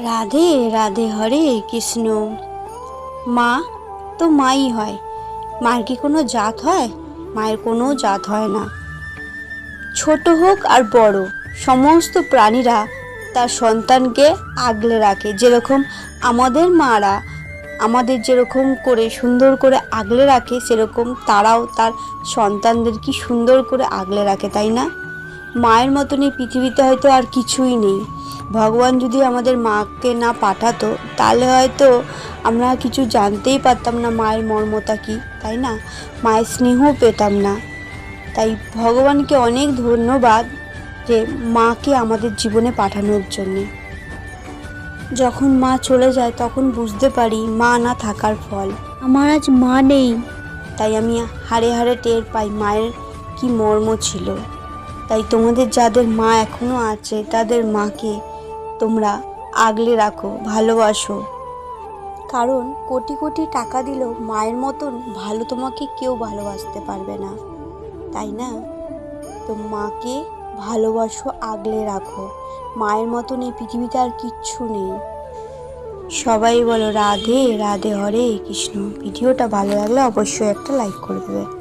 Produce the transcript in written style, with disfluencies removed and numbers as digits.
রাধে রাধে হরে কৃষ্ণ। মা তো মাই হয়, মায়ের কি কোনো জাত হয়? মায়ের কোনো জাত হয় না। ছোট হোক আর বড়, সমস্ত প্রাণীরা তার সন্তানকে আগলে রাখে। যেরকম আমাদের মারা আমাদের যেরকম করে সুন্দর করে আগলে রাখে, সেরকম তারাও তার সন্তানদের কি সুন্দর করে আগলে রাখে, তাই না? মায়ের মতন এই পৃথিবীতে হয়তো আর কিছুই নেই। ভগবান যদি আমাদের মাকে না পাঠাতো, তাহলে হয়তো আমরা কিছু জানতেই পারতাম না মায়ের মর্মটা কী, তাই না? মায়ের স্নেহ পেতাম না। তাই ভগবানকে অনেক ধন্যবাদ যে মাকে আমাদের জীবনে পাঠানোর জন্যে। যখন মা চলে যায় তখন বুঝতে পারি মা না থাকার ফল। আমার আজ মা নেই, তাই আমি হাড়ে হাড়ে টের পাই মায়ের কি মর্ম ছিল। তাই তোমাদের যাদের মা এখনো আছে তাদের মাকে তোমরা আগলে রাখো, ভালোবাসো। কারণ কোটি কোটি টাকা দিলেও মায়ের মতন ভালো তোমাকে কেউ ভালোবাসতে পারবে না, তাই না? তো মাকে ভালোবাসো, আগলে রাখো। মায়ের মতন এই পৃথিবীতে আর কিচ্ছু নেই। সবাই বলো রাধে রাধে হরে কৃষ্ণ। ভিডিওটা ভালো লাগলে অবশ্যই একটা লাইক করে দেবে।